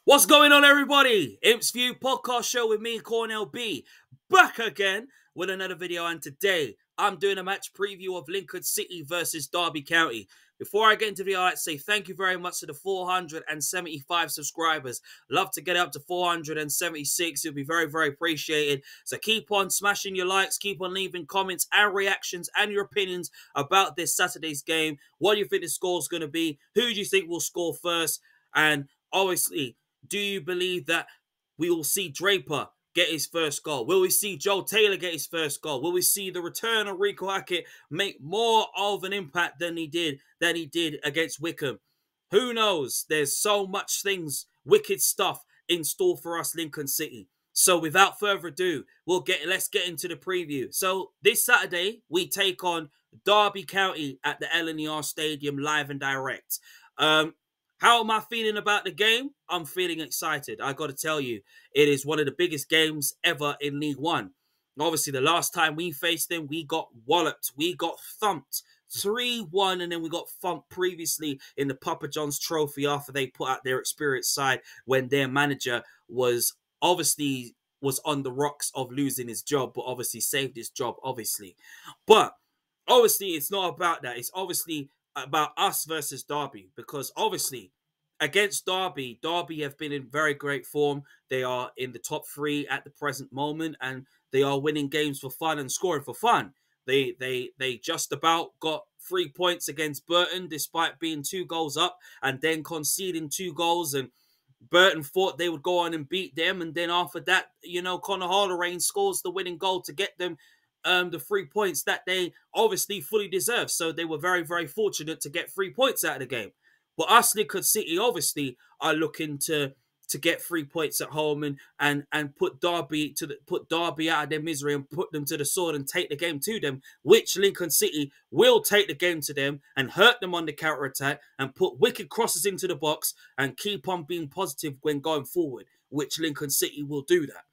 What's going on, everybody? Imps View podcast show with me, Cornell B, back again with another video. And today I'm doing a match preview of Lincoln City versus Derby County. Before I get into the video, I'd like to say thank you very much to the 475 subscribers. Love to get up to 476. It'll be very, very appreciated. So keep on smashing your likes, keep on leaving comments and reactions and your opinions about this Saturday's game. What do you think the score is going to be? Who do you think will score first? And obviously, do you believe that we will see Draper get his first goal? Will we see Joe Taylor get his first goal? Will we see the return of Rico Hackett make more of an impact than he did against Wickham? Who knows? There's so much things, wicked stuff in store for us, Lincoln City. So without further ado, let's get into the preview. So this Saturday, we take on Derby County at the L&ER Stadium live and direct. How am I feeling about the game? I'm feeling excited. I got to tell you, it is one of the biggest games ever in League One. Obviously, the last time we faced them, we got walloped. We got thumped 3-1, and then we got thumped previously in the Papa John's Trophy after they put out their experienced side when their manager was on the rocks of losing his job, but obviously saved his job, obviously. But obviously, it's not about that. It's obviously about us versus Derby, because obviously against Derby have been in very great form. They are in the top 3 at the present moment, and they are winning games for fun and scoring for fun. They just about got 3 points against Burton despite being 2 goals up and then conceding 2 goals, and Burton thought they would go on and beat them, and then after that, Conor Halloran scores the winning goal to get them the 3 points that they obviously fully deserve. So they were very, very fortunate to get 3 points out of the game. But us, Lincoln City, obviously are looking to get 3 points at home and put Derby out of their misery and put them to the sword and take the game to them, which Lincoln City will take the game to them and hurt them on the counter attack and put wicked crosses into the box and keep on being positive when going forward, which Lincoln City will do that.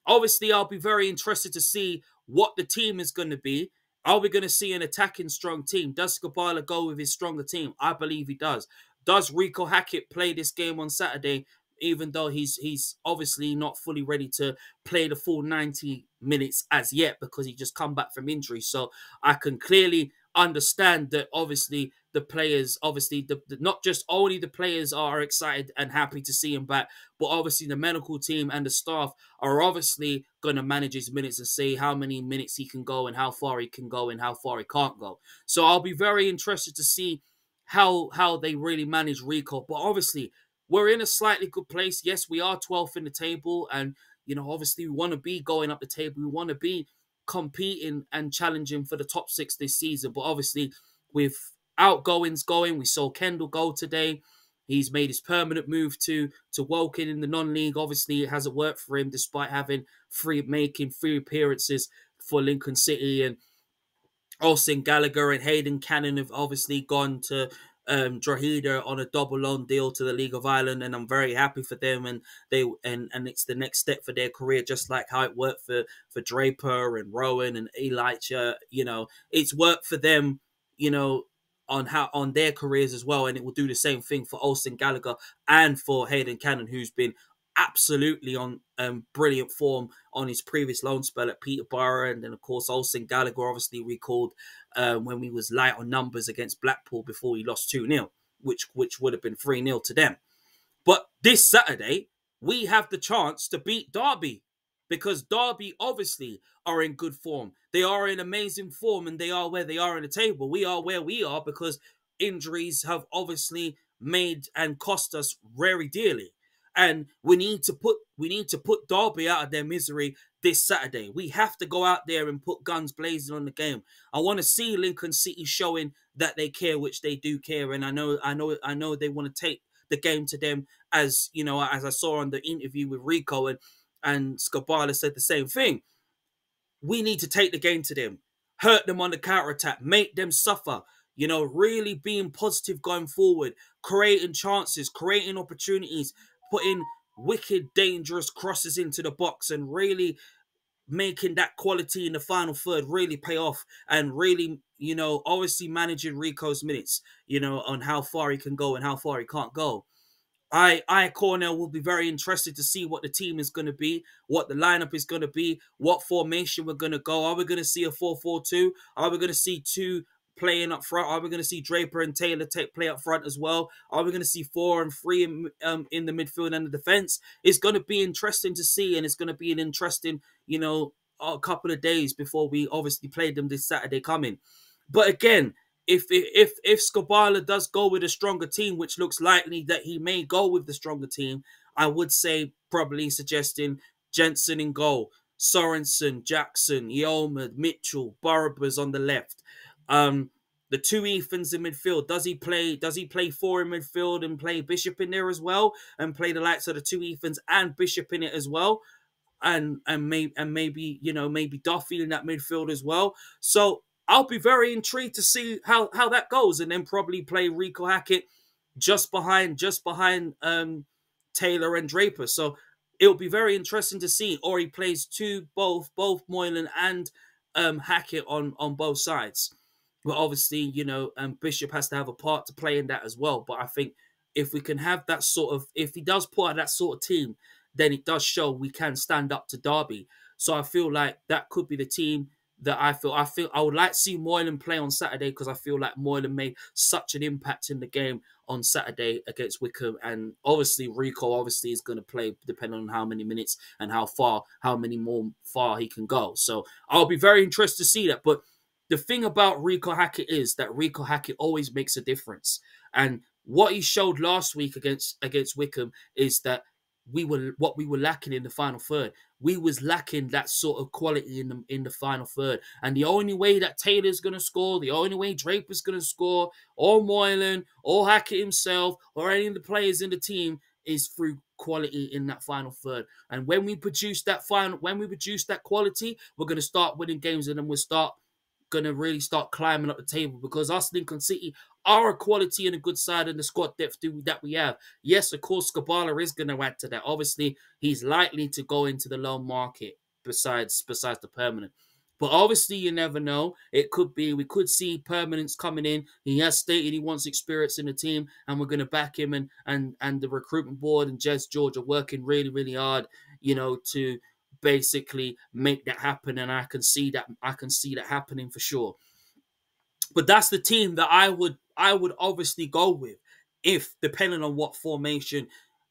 Obviously, I'll be very interested to see what the team is going to be. Are we going to see an attacking strong team? Does Skabala go with his stronger team? I believe he does. Does Rico Hackett play this game on Saturday, even though he's obviously not fully ready to play the full 90 minutes as yet because he just come back from injury? So I can clearly understand that obviously the players, not just only the players are excited and happy to see him back, but obviously the medical team and the staff are obviously going to manage his minutes and see how many minutes he can go and how far he can go and how far he can't go. So I'll be very interested to see how they really manage Rico. But obviously, we're in a slightly good place. Yes, we are 12th in the table, and obviously we want to be going up the table. We want to be competing and challenging for the top 6 this season. But obviously, with outgoings going, we saw Kendall go today. He's made his permanent move to Woking in the non-league. Obviously, it hasn't worked for him despite making 3 appearances for Lincoln City. And Olsen Gallagher and Hayden Cannon have obviously gone to Drogheda on a double loan deal to the League of Ireland, and I'm very happy for them. And it's the next step for their career, just like how it worked for Draper and Rowan and Elijah. It's worked for them, on their careers as well, and it will do the same thing for Olsen Gallagher and for Hayden Cannon, who's been absolutely on brilliant form on his previous loan spell at Peterborough. And then of course Olsen Gallagher obviously recalled when we was light on numbers against Blackpool before he lost 2-0, which would have been 3-0 to them. But this Saturday we have the chance to beat Derby, because Derby obviously are in good form. They are in amazing form, and they are where they are in the table. We are where we are because injuries have obviously made and cost us very dearly. And we need to put Derby out of their misery this Saturday. We have to go out there and put guns blazing on the game. I want to see Lincoln City showing that they care, which they do care. And I know they want to take the game to them, as as I saw on the interview with Rico and Skabala said the same thing. We need to take the game to them, hurt them on the counter attack, make them suffer. Really being positive going forward, creating chances, creating opportunities, putting wicked, dangerous crosses into the box, and really making that quality in the final third really pay off, and really, obviously managing Rico's minutes, on how far he can go and how far he can't go. Cornell, will be very interested to see what the team is going to be, what the lineup is going to be, what formation we're going to go. Are we going to see a 4-4-2? Are we going to see two playing up front? Are we going to see Draper and Taylor play up front as well? Are we going to see 4 and 3 in the midfield and the defense? It's going to be interesting to see, and it's going to be an interesting, a couple of days before we obviously play them this Saturday coming. But again, if Skubala does go with a stronger team, which looks likely that he may go with the stronger team, I would say probably suggesting Jensen in goal, Sorensen, Jackson, Yeoman, Mitchell, Barbers on the left. The two Ethans in midfield. Does he play 4 in midfield and play Bishop in there as well, and play the likes of the two Ethans and Bishop in it as well? And maybe maybe Duffy in that midfield as well. So I'll be very intrigued to see how that goes, and then probably play Rico Hackett just behind Taylor and Draper. So it'll be very interesting to see. Or he plays both Moylan and Hackett on both sides. But obviously, Bishop has to have a part to play in that as well. But I think if we can have that if he does put out that sort of team, then it does show we can stand up to Derby. So I feel like that could be the team that I feel I would like to see Moylan play on Saturday, because I feel like Moylan made such an impact in the game on Saturday against Wickham. And obviously Rico is going to play depending on how many minutes and how many more far he can go. So I'll be very interested to see that. But the thing about Rico Hackett is that Rico Hackett always makes a difference. And what he showed last week against Wickham is that we were lacking in the final third. We was lacking that sort of quality in the final third. And the only way that Taylor's going to score, the only way Draper's going to score, or Moylan, or Hackett himself, or any of the players in the team, is through quality in that final third. And when we produce that quality, we're going to start winning games, and then we'll going to really start climbing up the table, because us, Lincoln City, are a quality and a good side in the squad depth that we have. Yes, of course, Skubala is going to add to that. Obviously, he's likely to go into the loan market besides the permanent. But obviously, you never know. We could see permanents coming in. He has stated he wants experience in the team, and we're going to back him. And the recruitment board and Jez George are working really, really hard, to basically make that happen. And I can see that happening for sure. But that's the team that I would obviously go with, if depending on what formation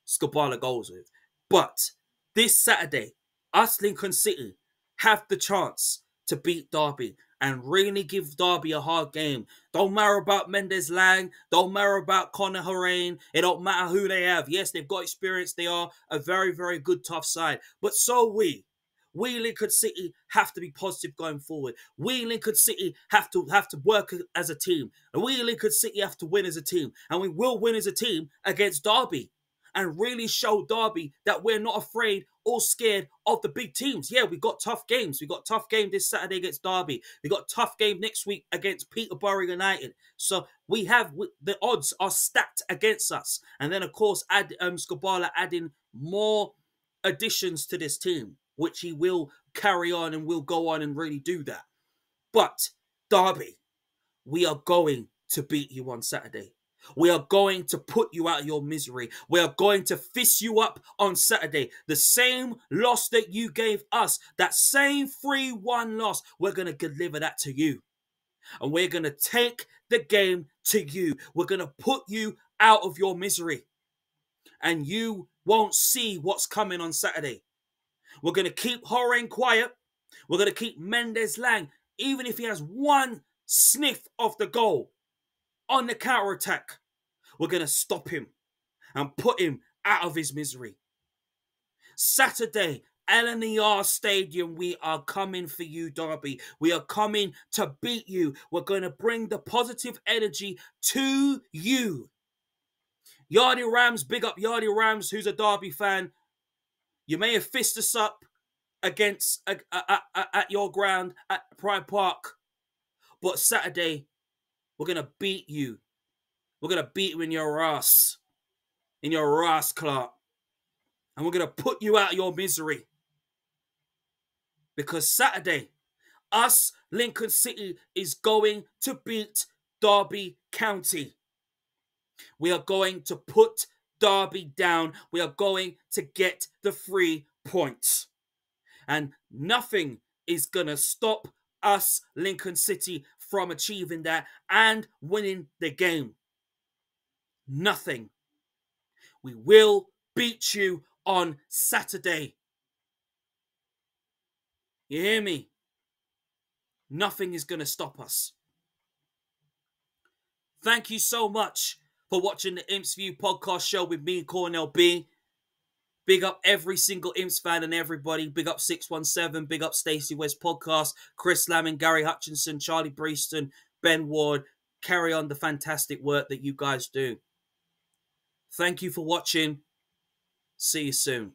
Skubala goes with. But this Saturday, us, Lincoln City, have the chance to beat Derby and really give Derby a hard game. Don't matter about Mendes Lang. Don't matter about Connor Horain. It don't matter who they have. Yes, they've got experience. They are a very, very good, tough side. But so we Lincoln City have to be positive going forward. We Lincoln City have to work as a team. And we Lincoln City have to win as a team. And we will win as a team against Derby. And really show Derby that we're not afraid or scared of the big teams. Yeah, we got tough games. We got tough game this Saturday against Derby. We got tough game next week against Peterborough United. So the odds are stacked against us. And then, of course, Skubala adding more additions to this team, which he will carry on and will go on and really do that. But Derby, we are going to beat you on Saturday. We are going to put you out of your misery. We are going to fist you up on Saturday. The same loss that you gave us, that same 3-1 loss, we're going to deliver that to you. And we're going to take the game to you. We're going to put you out of your misery. And you won't see what's coming on Saturday. We're going to keep Horain quiet. We're going to keep Mendes Lang, even if he has one sniff of the goal on the counter-attack, we're going to stop him and put him out of his misery. Saturday, LNER Stadium, we are coming for you, Derby. We are coming to beat you. We're going to bring the positive energy to you. Yardy Rams, big up Yardy Rams, who's a Derby fan. You may have fisted us up against at your ground at Pride Park, but Saturday, we're going to beat you. We're going to beat you in your ass, Clark. And we're going to put you out of your misery. Because Saturday, us, Lincoln City, is going to beat Derby County. We are going to put Derby down. We are going to get the 3 points. And nothing is going to stop us, Lincoln City, from achieving that and winning the game. Nothing. We will beat you on Saturday. You hear me? Nothing is going to stop us. Thank you so much for watching the Imps View podcast show with me, Cornell B. Big up every single Imps fan and everybody. Big up 617. Big up Stacey West Podcast. Chris Laming, Gary Hutchinson, Charlie Breaston, Ben Ward. Carry on the fantastic work that you guys do. Thank you for watching. See you soon.